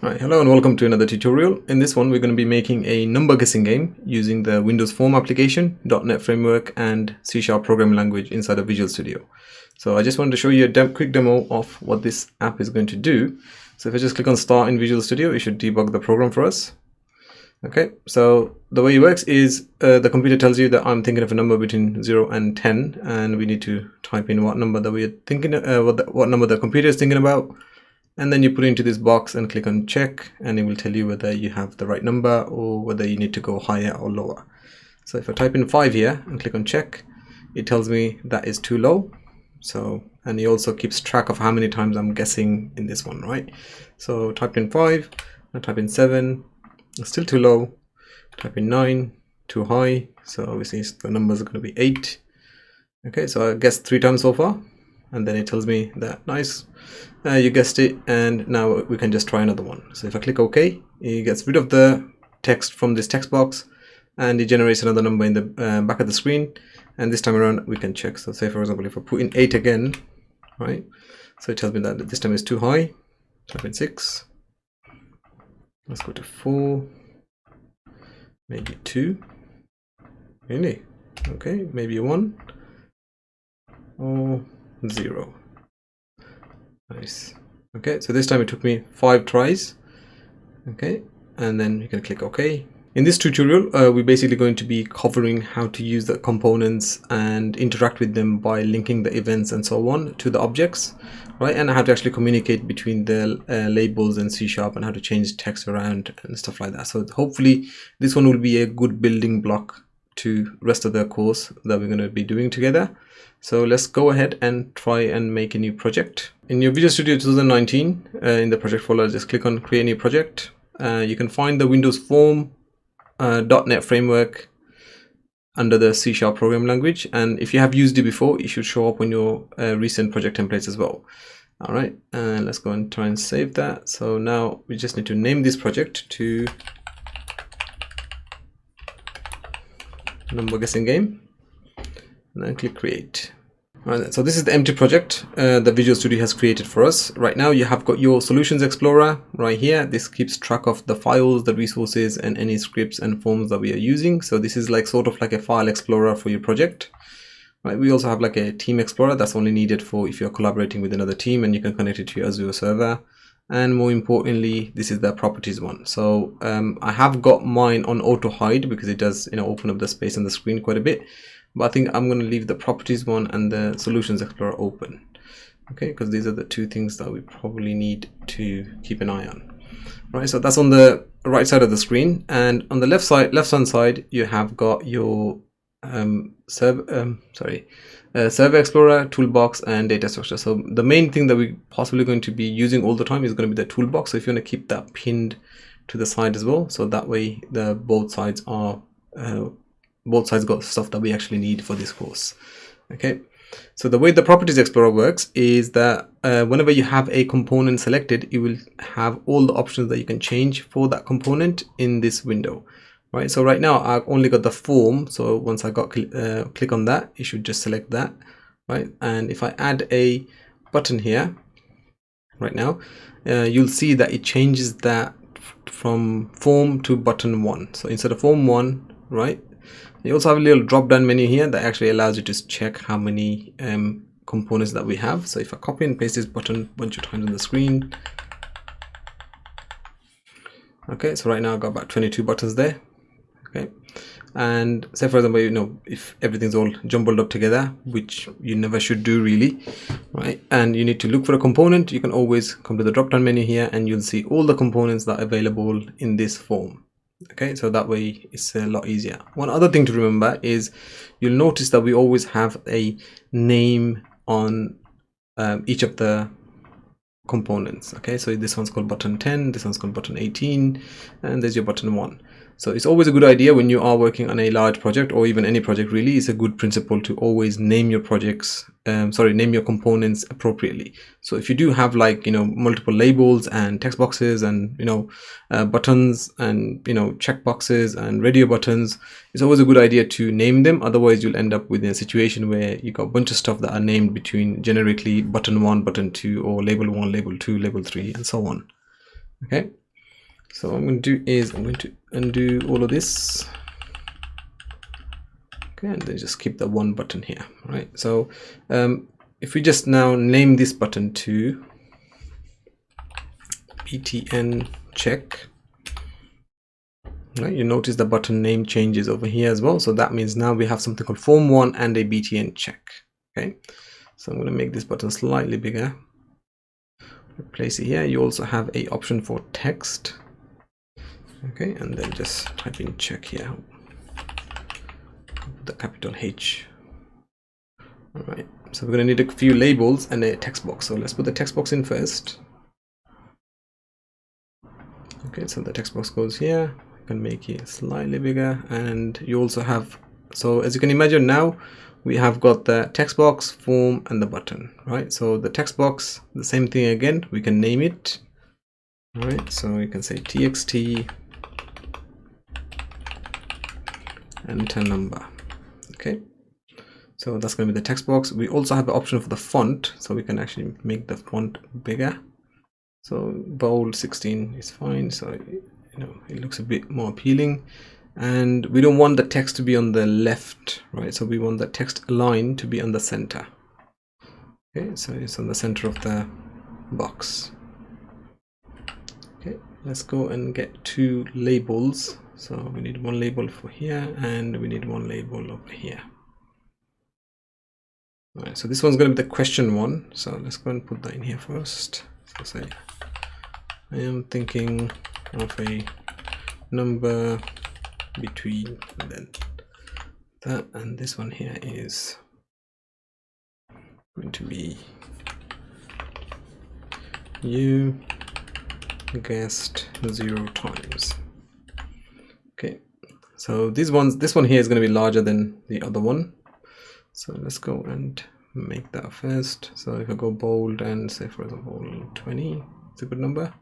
Hi, hello and welcome to another tutorial. In this one we're going to be making a number guessing game using the Windows Form application, .NET Framework and C# programming language inside of Visual Studio. So I just wanted to show you a quick demo of what this app is going to do. So if I just click on Start in Visual Studio, it should debug the program for us. Okay, so the way it works is the computer tells you that I'm thinking of a number between 0 and 10 and we need to type in what number that we're thinking, what number the computer is thinking about. And then you put it into this box and click on check, and it will tell you whether you have the right number or whether you need to go higher or lower. So if I type in 5 here and click on check, it tells me that is too low. So, and it also keeps track of how many times I'm guessing in this one, right? So type in 5, I type in 7, it's still too low. Type in 9, too high. So obviously the numbers are going to be 8. Okay, so I guessed 3 times so far. And then it tells me that nice, you guessed it, and now we can just try another one. So if I click OK, it gets rid of the text from this text box and it generates another number in the back of the screen, and this time around we can check. So say for example if I put in 8 again, right, so it tells me that this time is too high. Type in 6, let's go to 4, maybe 2, really, okay, maybe 1 or 0. Nice. Okay, so this time it took me 5 tries. Okay, and then you can click OK. In this tutorial, we're basically going to be covering how to use the components and interact with them by linking the events and so on to the objects, right? And how to actually communicate between the labels and C# and how to change text around and stuff like that. So hopefully this one will be a good building block to rest of the course that we're going to be doing together. So let's go ahead and try and make a new project. In your Visual Studio 2019, in the project folder, just click on create new project. You can find the Windows Form .NET Framework under the C# programming language, and if you have used it before, it should show up on your recent project templates as well. All right, and let's go and try and save that. So now we just need to name this project to number guessing game, and then click create. Alright, so this is the empty project that Visual Studio has created for us. Right now you have got your Solutions Explorer right here. This keeps track of the files, the resources, and any scripts and forms that we are using. So this is like sort of like a file explorer for your project. Right, we also have like a team explorer that's only needed for if you're collaborating with another team, and you can connect it to your Azure server. And more importantly, this is the properties one. So I have got mine on auto hide because it does, open up the space on the screen quite a bit. But I think I'm going to leave the properties one and the Solutions Explorer open. Okay, because these are the two things that we probably need to keep an eye on. Right, so that's on the right side of the screen, and on the left-hand side, you have got your Server Explorer, Toolbox, and Data Structure. So the main thing that we're possibly going to be using all the time is going to be the Toolbox. So if you want to keep that pinned to the side as well, so that way both sides got stuff that we actually need for this course. Okay, so the way the Properties Explorer works is that whenever you have a component selected, it will have all the options that you can change for that component in this window. Right, so right now I've only got the form, so once I got click on that, you should just select that, right? And if I add a button here right now, you'll see that it changes that from form to button 1. So instead of form 1, right, you also have a little drop down menu here that actually allows you to check how many components that we have. So if I copy and paste this button a bunch of times on the screen, okay, so right now I've got about 22 buttons there. Okay, and say for example, if everything's all jumbled up together, which you never should do really, right, and you need to look for a component, you can always come to the drop down menu here and you'll see all the components that are available in this form. Okay, so that way it's a lot easier. One other thing to remember is you'll notice that we always have a name on each of the components. Okay, so this one's called button 10, this one's called button 18, and there's your button 1. So it's always a good idea when you are working on a large project, or even any project really, it's a good principle to always name your projects, name your components appropriately. So if you do have multiple labels and text boxes and buttons and check boxes and radio buttons, it's always a good idea to name them. Otherwise you'll end up with a situation where you got a bunch of stuff that are named between generically button 1, button 2, or label 1, label 2, label 3, and so on. Okay, So what I'm going to do is I'm going to undo all of this. Okay, and then just keep the one button here, right? So if we just now name this button to btn check, right, you notice the button name changes over here as well. So that means now we have something called form 1 and a btn check. Okay, so I'm going to make this button slightly bigger, place it here. You also have a option for text. Okay, and then just type in check here, the capital H. All right, so we're going to need a few labels and a text box. So let's put the text box in first. Okay, so the text box goes here. I can make it slightly bigger, and you also have, so as you can imagine now, we have got the text box, form, and the button, right? So the text box, the same thing again, we can name it. All right, so you can say txt enter number. Okay, so that's going to be the text box. We also have the option for the font, so we can actually make the font bigger. So bold 16 is fine, so it looks a bit more appealing. And we don't want the text to be on the left, right? So we want the text align to be on the center. Okay, so it's on the center of the box. Okay, let's go and get 2 labels. So we need one label for here, and we need one label over here. All right, so this one's going to be the question one. So let's go and put that in here first. So say, I am thinking of a number between, and then that, and this one here is going to be you guessed 0 times. Okay, so this one here is going to be larger than the other one. So let's go and make that first. So if I go bold and say, for example, 20, it's a good number.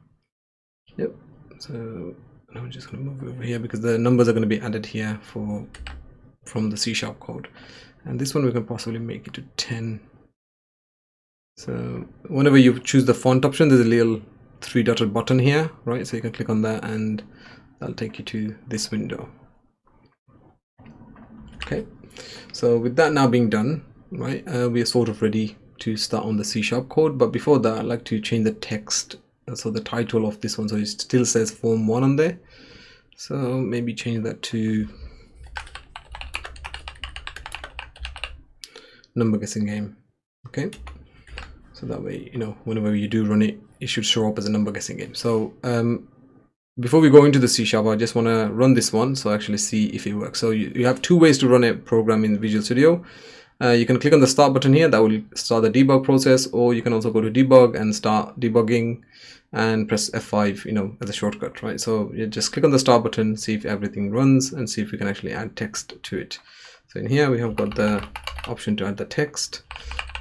Yep. So I'm just going to move it over here because the numbers are going to be added here from the C# code. And this one we can possibly make it to 10. So whenever you choose the font option, there's a little 3-dotted button here, right? So you can click on that and that'll take you to this window. Okay, so with that now being done, right, we are sort of ready to start on the C# code. But before that, I'd like to change the text, so the title of this one, so it still says form 1 on there. So maybe change that to number guessing game. Okay, so that way, whenever you do run it, it should show up as a number guessing game. So before we go into the C#, I just want to run this one so actually see if it works. So you have 2 ways to run a program in Visual Studio. You can click on the start button here, that will start the debug process, or you can also go to debug and start debugging and press F5 as a shortcut, right? So you just click on the start button, see if everything runs, and see if we can actually add text to it. So in here we have got the option to add the text,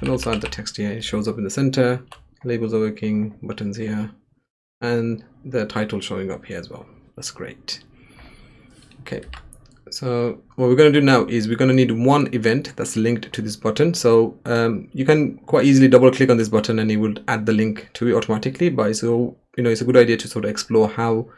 and also add the text here. It shows up in the center, labels are working, buttons here, and the title showing up here as well. That's great. Okay, so what we're going to do now is we're going to need one event that's linked to this button. So you can quite easily double click on this button and it will add the link to it automatically, but it's a good idea to sort of explore how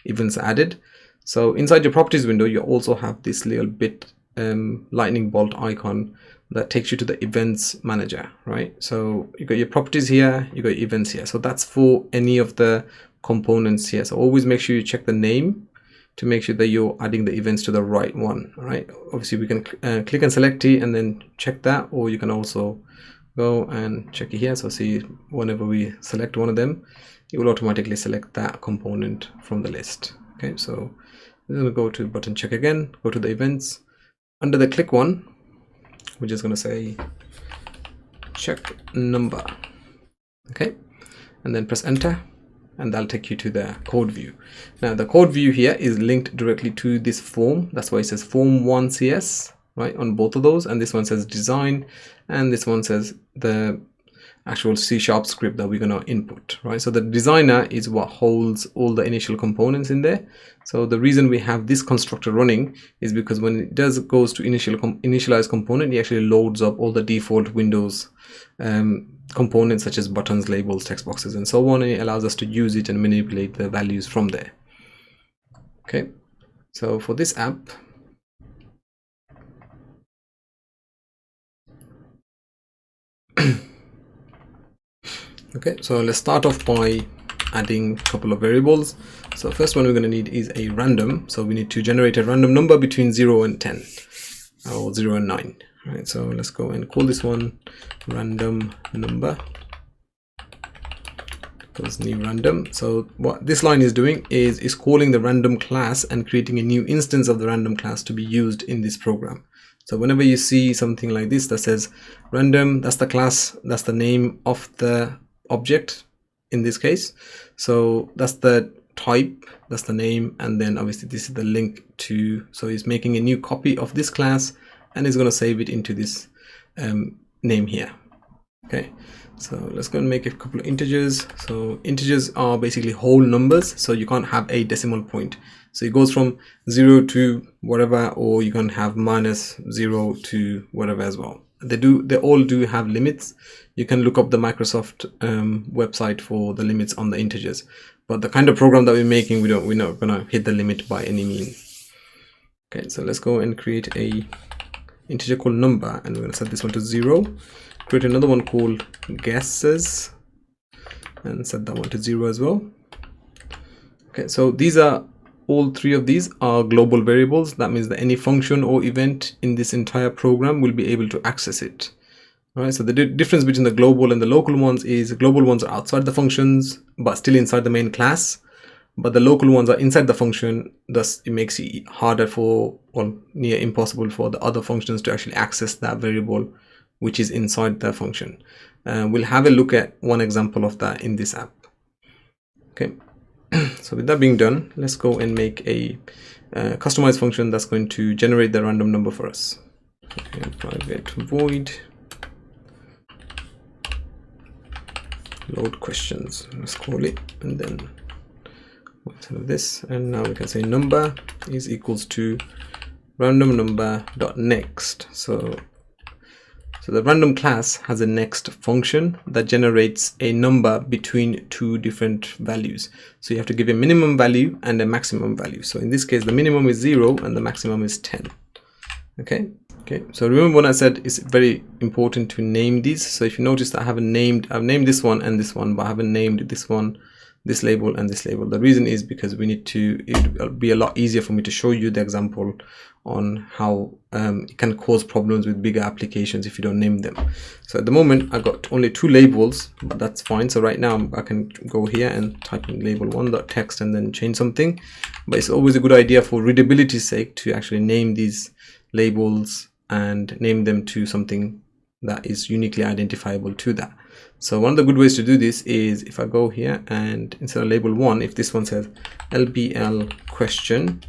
events are added. So inside your properties window, you also have this little bit lightning bolt icon that takes you to the events manager, right? So you got your properties here, you got events here. So that's for any of the components here. So always make sure you check the name to make sure that you're adding the events to the right one. All right, obviously we can click and select it and then check that, or you can also go and check it here. So see, whenever we select one of them, it will automatically select that component from the list. Okay, so we're going to go to button check again, go to the events. Under the click one, we're just going to say check number. Okay, and then press enter, and that'll take you to the code view. Now the code view here is linked directly to this form. That's why it says form 1 CS, right, on both of those. And this one says design, and this one says the actual C# script that we're going to input, right? So the designer is what holds all the initial components in there. So the reason we have this constructor running is because when it goes to initialize component, it actually loads up all the default Windows components such as buttons, labels, text boxes, and so on, and it allows us to use it and manipulate the values from there. Okay, so for this app, okay, so let's start off by adding a couple of variables. So first one we're going to need is a random. So we need to generate a random number between 0 and 10 or 0 and 9. All right, so let's go and call this one random number. Equals new random. So what this line is doing is calling the random class and creating a new instance of the random class to be used in this program. So whenever you see something like this that says random, that's the class, that's the name of the object in this case. So that's the type, that's the name, and then obviously this is the link to, so he's making a new copy of this class and he's going to save it into this name here. Okay, so let's go and make a couple of integers. So integers are basically whole numbers, so you can't have a decimal point. So it goes from 0 to whatever, or you can have -0 to whatever as well. They all do have limits. You can look up the Microsoft website for the limits on the integers, but the kind of program that we're making, we're not gonna hit the limit by any means. Okay, so let's go and create a integer called number, and we're gonna set this one to 0. Create another one called guesses and set that one to 0 as well. Okay, so these are all three of these are global variables. That means that any function or event in this entire program will be able to access it. All right, so the difference between the global and the local ones is global ones are outside the functions but still inside the main class, but the local ones are inside the function. Thus it makes it harder for, or near impossible for, the other functions to actually access that variable which is inside the function. We'll have a look at one example of that in this app. Okay, so with that being done, let's go and make a customized function that's going to generate the random number for us. Okay, private void load questions, let's call it, and then instead of this, and now we can say number is equals to random number dot next. So the random class has a next function that generates a number between two different values. So you have to give a minimum value and a maximum value. So in this case, the minimum is 0 and the maximum is 10. Okay. So remember when I said it's very important to name these. So if you notice that I've named this one and this one, but I haven't named this one, this label and this label. The reason is because we need to, it'll be a lot easier for me to show you the example on how it can cause problems with bigger applications if you don't name them. So at the moment I got only 2 labels, but that's fine. So right now I can go here and type in label 1.text and then change something. But it's always a good idea for readability's sake to actually name these labels and name them to something that is uniquely identifiable to that. So one of the good ways to do this is if I go here and instead of label 1, if this one says LBL question,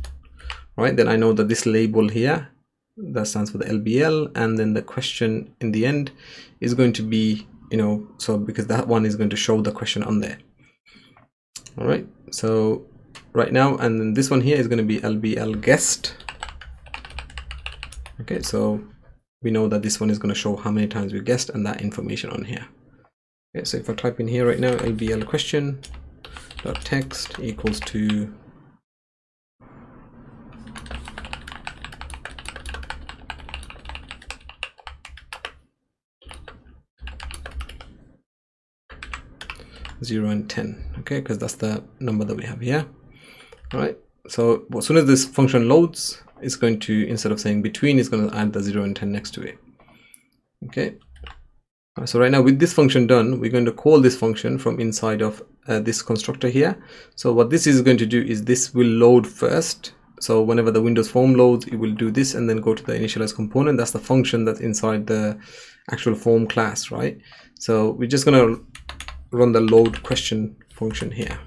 right, then I know that this label here that stands for the LBL, and then the question in the end is going to be, so because that one is going to show the question on there. All right, so right now, and then this one here is going to be LBL guessed. Okay, so we know that this one is going to show how many times we guessed and that information on here. Okay, so if I type in here right now, LBL question dot text equals to (0 and 10). Okay, because that's the number that we have here. All right, so as soon as this function loads, it's going to, instead of saying between, it's going to add the 0 and 10 next to it. Okay, so right now with this function done, we're going to call this function from inside of this constructor here. So what this is going to do is this will load first. So whenever the Windows form loads, it will do this and then go to the initialize component. That's the function that's inside the actual form class, right? So we're just going to run the load question function here.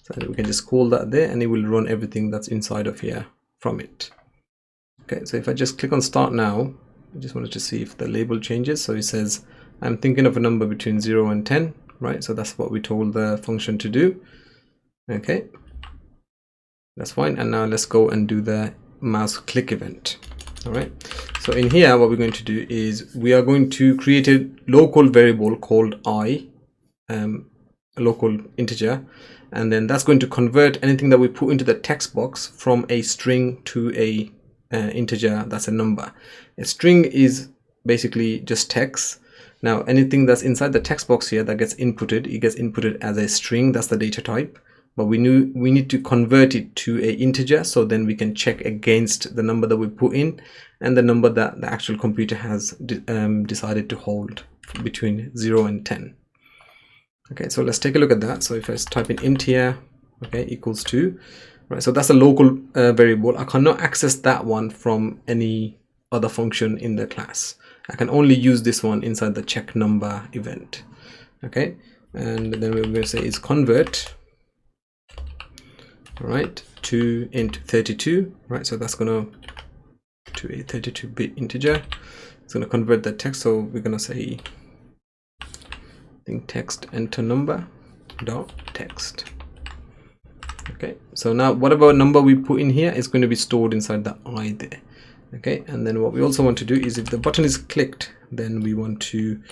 So we can just call that there and it will run everything that's inside of here from it. Okay, so if I just click on start now, I just wanted to see if the label changes. So it says I'm thinking of a number between 0 and 10, right? So that's what we told the function to do. Okay, that's fine. And now let's go and do the mouse click event. All right, so in here what we're going to do is we are going to create a local variable called I, a local integer, and then that's going to convert anything that we put into the text box from a string to a integer that's a number. A string is basically just text. Now anything that's inside the text box here that gets inputted, it gets inputted as a string. That's the data type, but we need to convert it to a integer, so then we can check against the number that we put in and the number that the actual computer has decided to hold between 0 and 10. Okay, so let's take a look at that. So if I type in int here, okay, equals 2, right? So that's a local variable. I cannot access that one from any other function in the class. I can only use this one inside the check number event. Okay, and then we're going to say is convert, right, to int 32, right? So that's going to a 32-bit integer. It's going to convert the text. So we're going to say text enter number dot text. Okay, so now whatever number we put in here is going to be stored inside the I there. Okay, and then what we also want to do is if the button is clicked, then we want to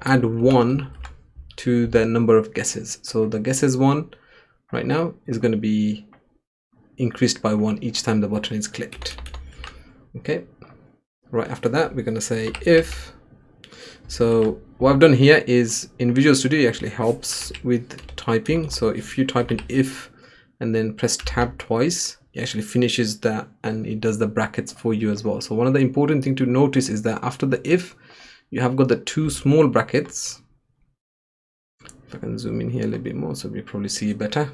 add 1 to the number of guesses. So the guesses one right now is going to be increased by 1 each time the button is clicked. Okay, right after that we're going to say if. So what I've done here is in Visual Studio it actually helps with typing. So if you type in if and then press tab twice, it actually finishes that and it does the brackets for you as well. So one of the important thing to notice is that after the if, you have got the 2 small brackets. If I can zoom in here a little bit more so we probably see it better.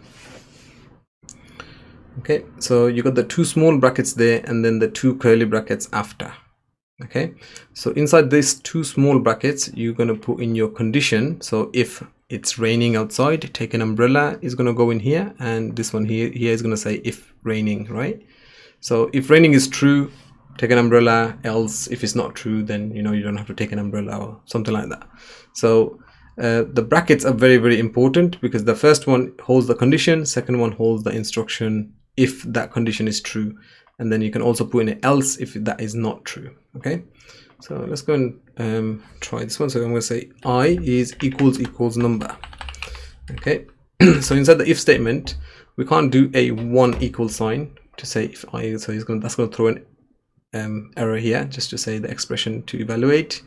Okay, so you got the 2 small brackets there and then the 2 curly brackets after. Okay, so inside these 2 small brackets you're going to put in your condition. So if it's raining outside, take an umbrella is going to go in here, and this one here is going to say if raining, right? So if raining is true, take an umbrella, else if it's not true, then you don't have to take an umbrella or something like that. So the brackets are very, very important because the first one holds the condition, second one holds the instruction if that condition is true, and then you can also put in an else if that is not true. Okay, so let's go and try this one. So I'm going to say I is equals number. Okay, so inside the if statement we can't do a 1 equal sign to say if I, so that's going to throw an error here just to say the expression to evaluate,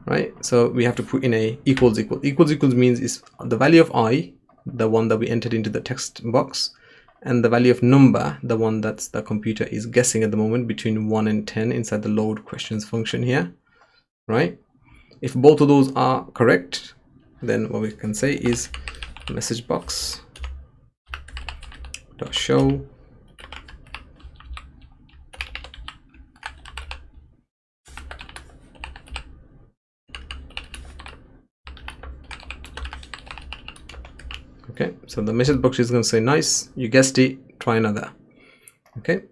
right? So we have to put in a equals means is the value of I, the one that we entered into the text box, and the value of number, the one that's the computer is guessing at the moment between 1 and 10 inside the load questions function here, right? If both of those are correct, then what we can say is message box dot show okay, so the message box is going to say nice, you guessed it, try another. Okay,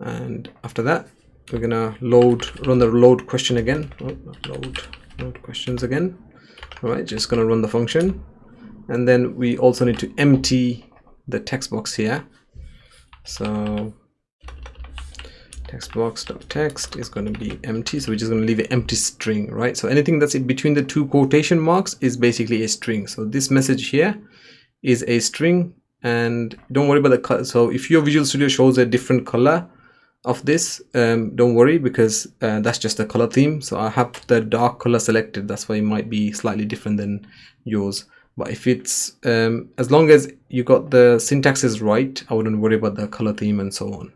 and after that we're gonna run the load question again. Load questions again. All right, just gonna run the function, and then we also need to empty the text box here. So text box.text is going to be empty, so we're just going to leave an empty string, right? So anything that's in between the 2 quotation marks is basically a string. So this message here is a string, and don't worry about the color. So if your Visual Studio shows a different color of this, don't worry, because that's just a color theme. So I have the dark color selected, that's why it might be slightly different than yours. But if it's as long as you got the syntax is right, I wouldn't worry about the color theme and so on.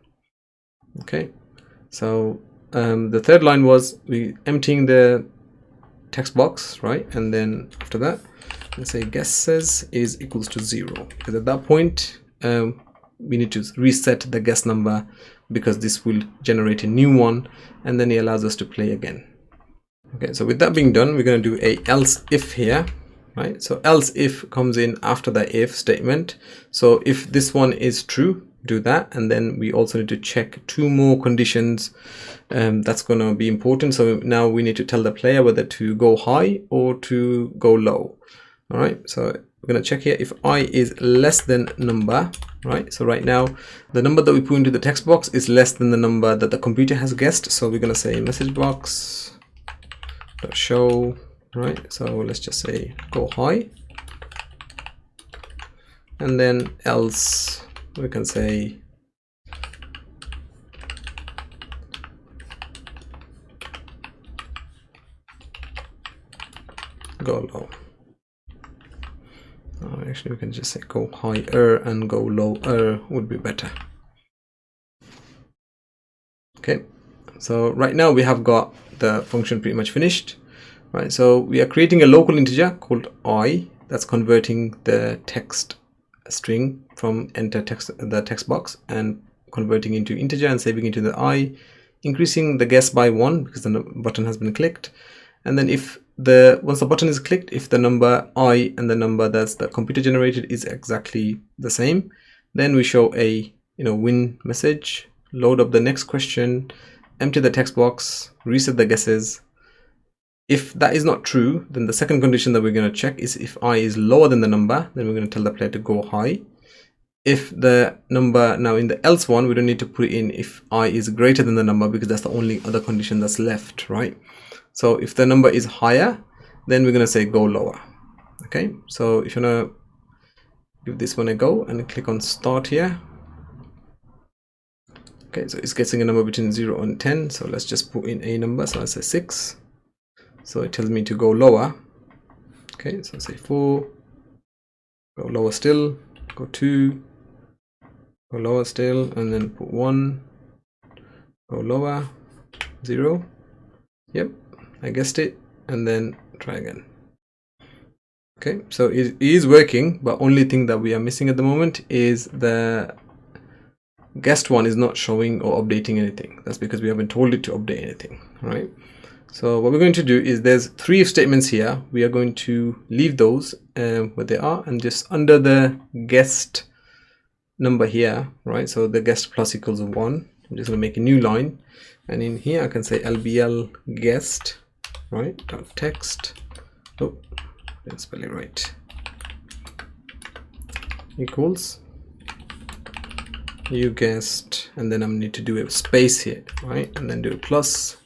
Okay, so the third line was we emptying the text box, right? And then after that let's say guesses is equals to 0, because at that point we need to reset the guess number, because this will generate a new one, and then it allows us to play again. Okay, so with that being done, we're going to do a else if here, right? So else if comes in after the if statement. So if this one is true, do that, and then we also need to check 2 more conditions. That's going to be important. So now we need to tell the player whether to go high or to go low. All right, so we're going to check here if I is less than number, right? So right now the number that we put into the text box is less than the number that the computer has guessed. So we're going to say message box dot show, right? So let's just say go high, and then else we can say go low. Actually, we can just say go higher, and go lower would be better. Okay, so right now we have got the function pretty much finished, right? So we are creating a local integer called I that's converting the text string from enter text, the text box, and converting into integer and saving into the I, increasing the guess by 1 because the button has been clicked. And then if once the button is clicked, if the number I and the number that's the computer generated is exactly the same, then we show a win message, load up the next question, empty the text box, reset the guesses. If that is not true, then the second condition that we're going to check is if I is lower than the number, then we're going to tell the player to go high. If the number, now in the else one, we don't need to put in if I is greater than the number because that's the only other condition that's left, right? So if the number is higher, then we're going to say go lower. Okay, so if you want to give this one a go and click on start here. Okay, so it's getting a number between 0 and 10. So let's just put in a number. So I say 6. So it tells me to go lower. Okay, so I say 4, go lower still, go 2, go lower still, and then put 1, go lower, 0. Yep, I guessed it, and then try again. Okay, so it is working, but only thing that we are missing at the moment is the guessed one is not showing or updating anything. That's because we haven't told it to update anything, right? So what we're going to do is there's 3 if statements here. We are going to leave those where they are, and just under the guessed number here, right? So the guessed plus equals 1. I'm just going to make a new line, and in here I can say lbl guessed, right? Dot text. Oh, didn't spell it right. Equals you guessed, and then I need to do a space here, right? And then do a plus.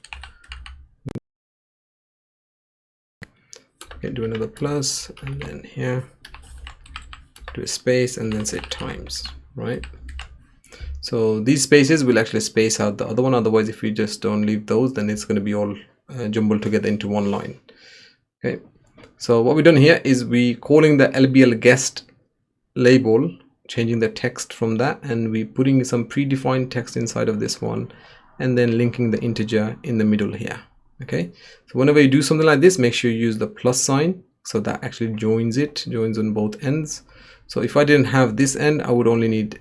Okay, do another plus, and then here do a space, and then say times, right? So these spaces will actually space out the other one. Otherwise, if we just don't leave those, then it's going to be all jumbled together into one line. Okay, so what we've done here is we calling the lbl guessed label, changing the text from that, and we putting some predefined text inside of this one, and then linking the integer in the middle here. Okay, so whenever you do something like this, make sure you use the plus sign, so that actually joins on both ends. So if I didn't have this end, I would only need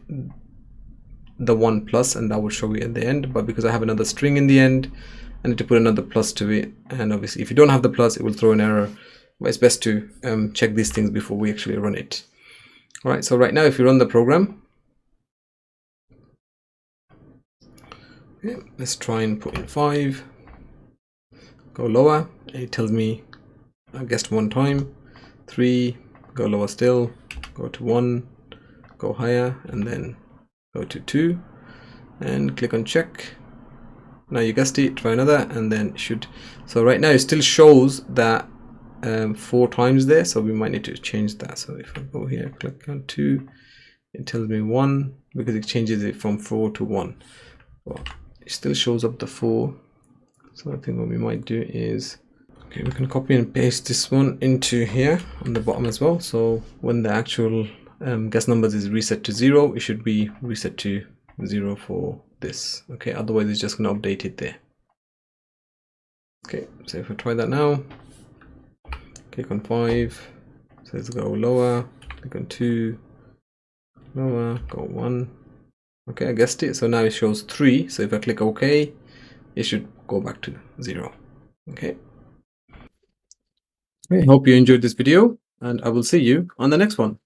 the 1 plus, and that would show it at the end. But because I have another string in the end, I need to put another plus to it, and obviously if you don't have the plus, it will throw an error. But it's best to check these things before we actually run it. All right, so right now if you run the program, okay, let's try and put in 5, go lower. It tells me I guessed 1 time. 3, go lower still, go to 1, go higher, and then go to 2, and click on check. Now you guessed it, try another, and then it should. So right now it still shows that 4 times there, so we might need to change that. So if I go here, click on 2, it tells me 1 because it changes it from 4 to 1. Well, it still shows up the 4. So I think what we might do is, okay, we can copy and paste this one into here on the bottom as well. So when the actual guess numbers is reset to 0, it should be reset to 0 for this. Okay, otherwise it's just going to update it there. Okay, so if I try that now, click on 5, says go lower, click on 2, lower, go 1. Okay, I guessed it. So now it shows 3. So if I click OK, it should go back to 0. Okay. I hope you enjoyed this video, and I will see you on the next one.